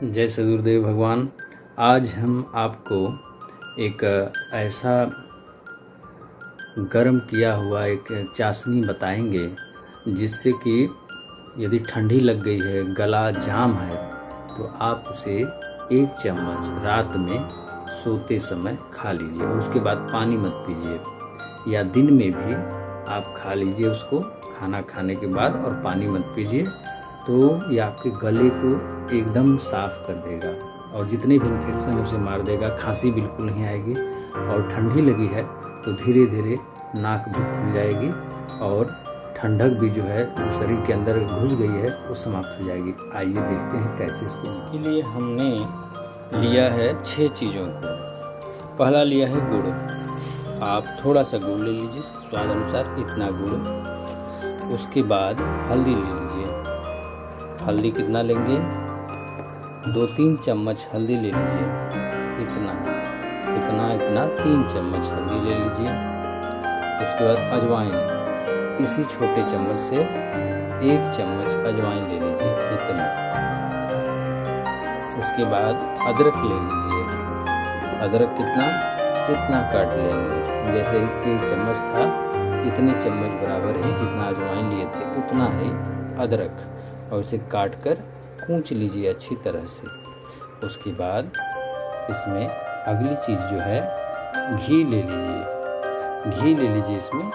जय सदगुरुदेव भगवान। आज हम आपको एक ऐसा गर्म किया हुआ एक चाशनी बताएंगे जिससे कि यदि ठंडी लग गई है, गला जाम है, तो आप उसे 1 चम्मच रात में सोते समय खा लीजिए और उसके बाद पानी मत पीजिए, या दिन में भी आप खा लीजिए उसको खाना खाने के बाद और पानी मत पीजिए। तो ये आपके गले को एकदम साफ कर देगा और जितने भी इन्फेक्शन है उसे मार देगा। खांसी बिल्कुल नहीं आएगी और ठंडी लगी है तो धीरे धीरे नाक भी खुल जाएगी और ठंडक भी जो है जो शरीर के अंदर घुस गई है वो समाप्त हो जाएगी। आइए देखते हैं कैसे इसको। इसके लिए हमने लिया है 6 चीज़ों को। पहला लिया है गुड़। आप थोड़ा सा गुड़ ले लीजिए, स्वाद अनुसार इतना गुड़। उसके बाद हल्दी ले लीजिए। हल्दी कितना लेंगे? 2-3 चम्मच हल्दी ले लीजिए। इतना 3 चम्मच हल्दी ले लीजिए। उसके बाद अजवाइन, इसी छोटे चम्मच से 1 चम्मच अजवाइन ले लीजिए, इतना। उसके बाद अदरक ले लीजिए। अदरक इतना काट लेंगे। जैसे 1 चम्मच था, इतने चम्मच बराबर है जितना अजवाइन लिए थे उतना ही अदरक, और उसे काट कर कूच लीजिए अच्छी तरह से। उसके बाद इसमें अगली चीज़ जो है घी ले लीजिए। घी ले लीजिए इसमें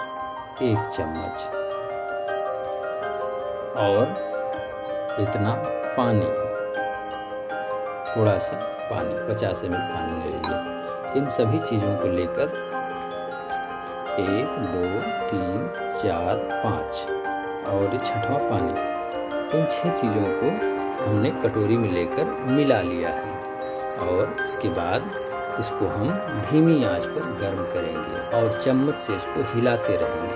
1 चम्मच, और इतना पानी, थोड़ा सा पानी, 50 ml पानी ले लीजिए। इन सभी चीज़ों को लेकर 1 2 3 4 5 और 6वां पानी, इन 6 चीज़ों को हमने कटोरी में लेकर मिला लिया है। और इसके बाद इसको हम धीमी आंच पर गर्म करेंगे और चम्मच से इसको हिलाते रहेंगे।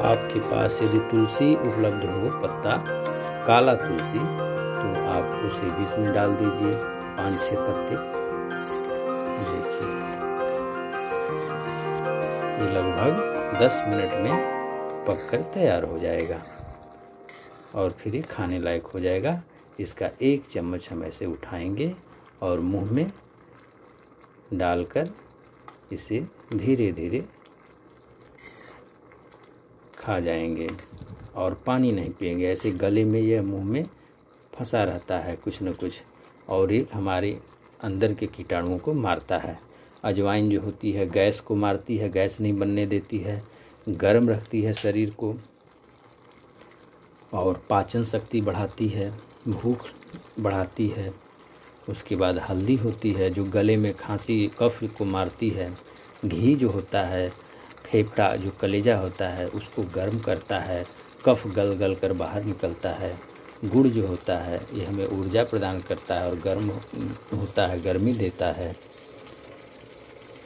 आपके पास यदि तुलसी उपलब्ध हो, पत्ता काला तुलसी, तो आप उसे भी इसमें डाल दीजिए, 5-6 पत्ते। देखिए ये लगभग 10 मिनट में पककर तैयार हो जाएगा और फिर ये खाने लायक हो जाएगा। इसका 1 चम्मच हम ऐसे उठाएंगे और मुंह में डालकर इसे धीरे धीरे खा जाएंगे और पानी नहीं पिएंगे। ऐसे गले में या मुंह में फंसा रहता है कुछ न कुछ, और ये हमारे अंदर के कीटाणुओं को मारता है। अजवाइन जो होती है गैस को मारती है, गैस नहीं बनने देती है, गर्म रखती है शरीर को और पाचन शक्ति बढ़ाती है, भूख बढ़ाती है। उसके बाद हल्दी होती है जो गले में खांसी कफ को मारती है। घी जो होता है, फेफड़ा जो कलेजा होता है उसको गर्म करता है, कफ गल कर बाहर निकलता है। गुड़ जो होता है ये हमें ऊर्जा प्रदान करता है और गर्म होता है, गर्मी देता है।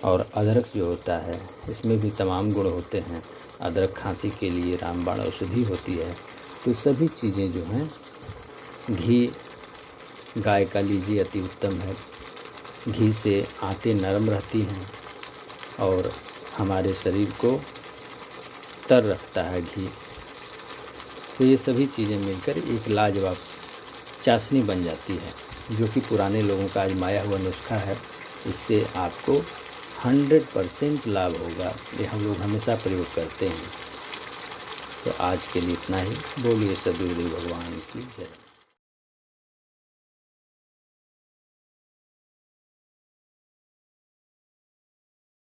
और अदरक जो होता है इसमें भी तमाम गुण होते हैं। अदरक खांसी के लिए रामबाण औषधि होती है। तो सभी चीज़ें जो हैं, घी गाय का लीजिए अति उत्तम है। घी से आंतें नरम रहती हैं और हमारे शरीर को तर रखता है घी। तो ये सभी चीज़ें मिलकर एक लाजवाब चाशनी बन जाती है, जो कि पुराने लोगों का आजमाया हुआ नुस्खा है। इससे आपको 100% लाभ होगा। ये हम लोग हमेशा प्रयोग करते हैं। तो आज के लिए इतना ही। बोलिए सदगुरुदेव भगवान की जय।